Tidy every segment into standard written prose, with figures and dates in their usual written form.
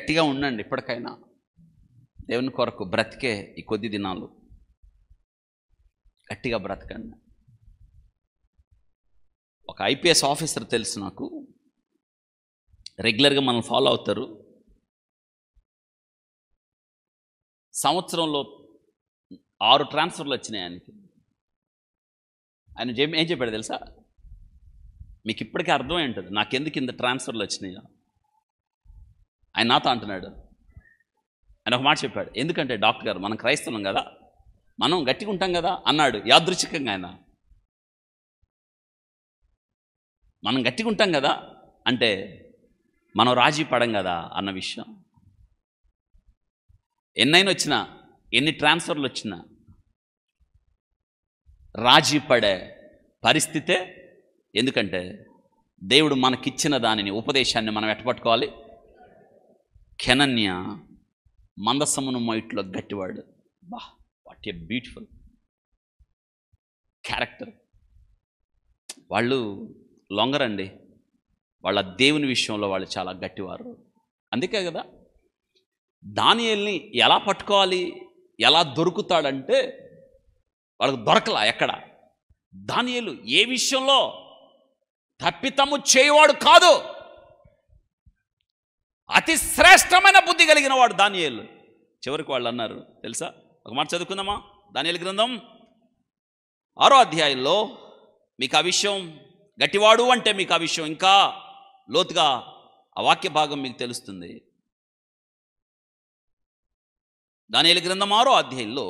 గట్టిగా ఉండండి. ఇప్పటికైనా దేవుని కొరకు బ్రతికే ఈ కొద్ది దినాలు గట్టిగా బ్రతకండి. ఒక ఐపీఎస్ ఆఫీసర్ తెలుసు నాకు, రెగ్యులర్గా మనల్ని ఫాలో అవుతారు. సంవత్సరంలో 6 ట్రాన్స్ఫర్లు వచ్చినాయి ఆయనకి. ఆయన ఏం చెప్పాడు తెలుసా? మీకు ఇప్పటికీ అర్థమై ఉంటుంది నాకెందుకు ఇంత ట్రాన్స్ఫర్లు వచ్చినాయో. ఆయన నాతో అంటున్నాడు, ఆయన ఒక మాట చెప్పాడు, ఎందుకంటే డాక్టర్ గారు మనం క్రైస్తవం కదా, మనం గట్టిగా ఉంటాం కదా అన్నాడు. యాదృచ్ఛికంగా ఆయన మనం గట్టిగా ఉంటాం కదా అంటే మనం రాజీ పడం కదా అన్న విషయం. ఎన్నైనా వచ్చినా, ఎన్ని ట్రాన్స్ఫర్లు వచ్చినా రాజీ పడే పరిస్థితే. ఎందుకంటే దేవుడు మనకిచ్చిన దానిని, ఉపదేశాన్ని మనం ఎట్టపట్టుకోవాలి. కెనన్య మందసమును మొయిట్లో గట్టివాడు. బా, వాట్ ఏ బ్యూటిఫుల్ క్యారెక్టర్. వాళ్ళు లొంగరండి, వాళ్ళ దేవుని విషయంలో వాళ్ళు చాలా గట్టివారు. అందుకే కదా దానియేలుని ఎలా పట్టుకోవాలి, ఎలా దొరుకుతాడంటే వాళ్ళకు దొరకలా. ఎక్కడ దానియేలు ఏ విషయంలో తప్పితము చేయవాడు కాదు, అతి శ్రేష్టమైన బుద్ధి కలిగిన వాడు దానియేలు. చివరికి వాళ్ళు అన్నారు తెలుసా? ఒక మాట చదువుకుందామా? దానియేలు గ్రంథం 6వ అధ్యాయంలో మీకు ఆ విషయం, గట్టివాడు అంటే మీకు ఆ విషయం ఇంకా లోతుగా ఆ వాక్య భాగం మీకు తెలుస్తుంది. దానియేలు గ్రంథం 6వ అధ్యాయంలో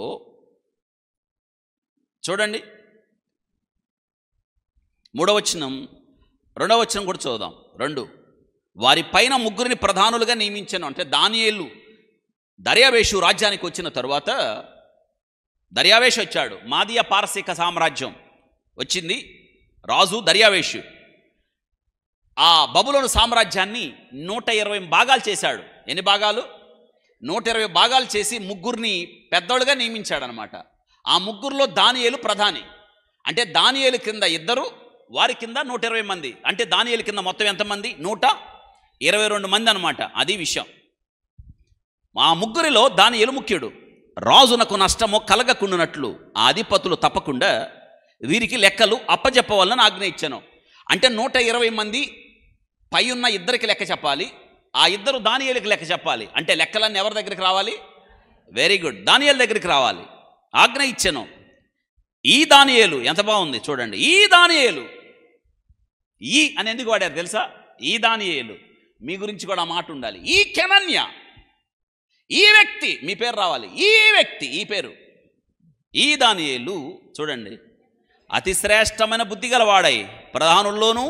చూడండి, 3వ వచనం 2వ వచనం కూడా చదువుదాం. 2, వారి పైన 3 ప్రధానులుగా నియమించాను. అంటే దానియేలు దర్యావేషు రాజ్యానికి వచ్చిన తరువాత, దర్యావేషు వచ్చాడు, మాదియా పారసీక సామ్రాజ్యం వచ్చింది, రాజు దర్యావేషు. ఆ బబులోను సామ్రాజ్యాన్ని 120 భాగాలు చేశాడు. ఎన్ని భాగాలు? 120 భాగాలు చేసి 3 పెద్దోళ్ళుగా నియమించాడనమాట. ఆ 3లో దానియేలు ప్రధాని. అంటే దానియేలు కింద 2, వారి కింద 120 మంది. అంటే దానియేలు కింద మొత్తం ఎంతమంది? 122 మంది అనమాట. అది విషయం. ఆ 3లో దానియేలు ముఖ్యుడు. రాజునకు నష్టము కలగకుండానట్లు ఆ అధిపతులు తప్పకుండా వీరికి లెక్కలు అప్పజెప్పవాలని ఆజ్ఞ ఇచ్చాను. అంటే 120 మంది పై ఉన్న 2కి లెక్క చెప్పాలి, ఆ 2 దానియేలుకి లెక్క చెప్పాలి. అంటే లెక్కలన్నీ ఎవరి దగ్గరికి రావాలి? వెరీ గుడ్, దానియేలు దగ్గరికి రావాలి. ఆజ్ఞ ఇచ్చాను. ఈ దానియేలు ఎంత బాగుంది చూడండి. ఈ దానియేలు, ఈ అని ఎందుకు వాడారు తెలుసా? ఈ దానియేలు మీ గురించి కూడా ఆ మాట ఉండాలి. ఈ కెనన్య, ఈ వ్యక్తి, మీ పేరు రావాలి. ఈ వ్యక్తి, ఈ పేరు, ఈ దానియేలు చూడండి, అతి శ్రేష్టమైన బుద్ధి గలవాడై ప్రధానుల్లోనూ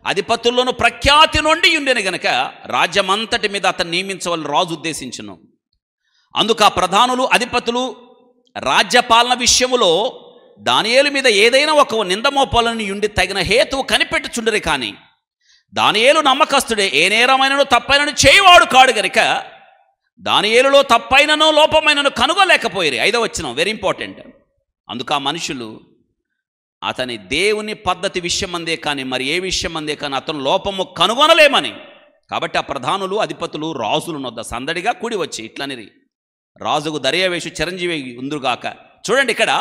అధిపతుల్లోనూ ప్రఖ్యాతి నుండి ఉండేను గనక రాజ్యమంతటి మీద అతను నియమించవాలని రాజు ఉద్దేశించును. అందుకు ఆ ప్రధానులు అధిపతులు రాజ్యపాలన విషయములో దానియేలు మీద ఏదైనా ఒక నిందమోపాలని ఉండి తగిన హేతువు కనిపెట్టుచుండరు. కానీ దానియేలు నమ్మకస్తుడే, ఏ నేరమైనను తప్పైనను చేయవాడు కాడు గనుక దానియేలులో తప్పైనను లోపమైనను కనుగొలేకపోయారు. 5వ వచనం వెరీ ఇంపార్టెంట్. అందుకు ఆ మనుషులు అతని దేవుని పద్ధతి విషయం అందే కానీ మరి ఏ విషయం అందే కానీ అతను లోపము కనుగొనలేమని. కాబట్టి ఆ ప్రధానులు అధిపతులు రాజుల నొద్ద సందడిగా కూడి వచ్చి ఇట్లనిరి, రాజుకు దర్యావేషు చిరంజీవి ఉందురుగాక. చూడండి, ఇక్కడ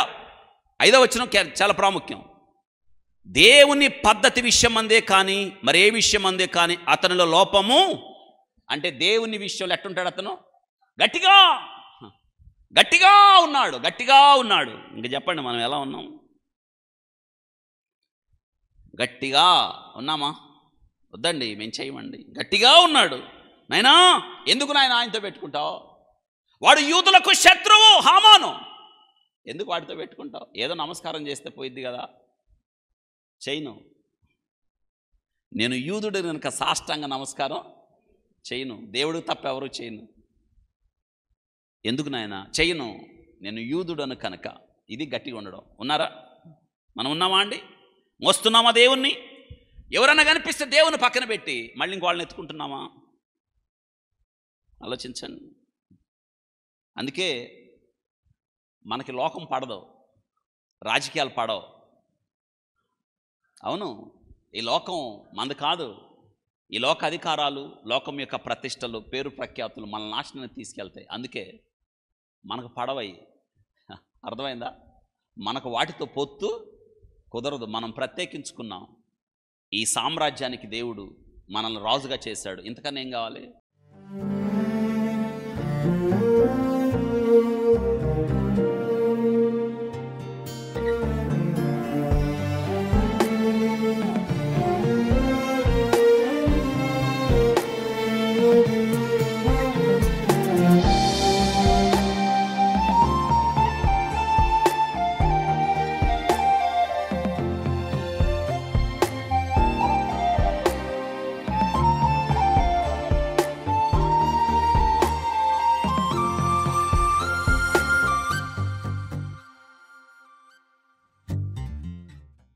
5వ వచనం చాలా ప్రాముఖ్యం. దేవుని పద్ధతి విషయం అందే కానీ మరి ఏ విషయం అందే కానీ అతనిలో లోపము, అంటే దేవుని విషయంలో ఎట్టుంటాడు అతను? గట్టిగా గట్టిగా ఉన్నాడు, గట్టిగా ఉన్నాడు. ఇంక చెప్పండి, మనం ఎలా ఉన్నాం? గట్టిగా ఉన్నామా? వద్దండి, మేము చేయమండి. గట్టిగా ఉన్నాడు. నాయనా, ఎందుకు నాయన ఆయనతో పెట్టుకుంటావు? వాడు యూదులకు శత్రువు, హామాను. ఎందుకు వాడితో పెట్టుకుంటావు? ఏదో నమస్కారం చేస్తే పోయిద్ది కదా. చేయను, నేను యూదుడు కనుక సాష్టాంగ నమస్కారం చేయను. దేవుడికి తప్ప ఎవరు చేయను. ఎందుకు నాయన? చేయను, నేను యూదుడను కనుక. ఇది గట్టిగా ఉండడం. ఉన్నారా? మనం ఉన్నామా అండి? మోస్తున్నామా దేవుణ్ణి? ఎవరన్నా కనిపిస్తే దేవుని పక్కన పెట్టి మళ్ళీ ఇంక వాళ్ళని ఎత్తుకుంటున్నామా? ఆలోచించండి. అందుకే మనకి లోకం పడదు, రాజకీయాలు పడవు. అవును, ఈ లోకం మనది కాదు. ఈ లోక అధికారాలు, లోకం యొక్క ప్రతిష్టలు, పేరు ప్రఖ్యాతులు మన నాశనాన్ని తీసుకెళ్తాయి. అందుకే మనకు పడవై, అర్థమైందా? మనకు వాటితో పొత్తు కుదరదు. మనం ప్రత్యేకించుకున్నాం. ఈ సామ్రాజ్యానికి దేవుడు మనల్ని రాజుగా చేశాడు. ఇంతకన్నా ఏం కావాలి?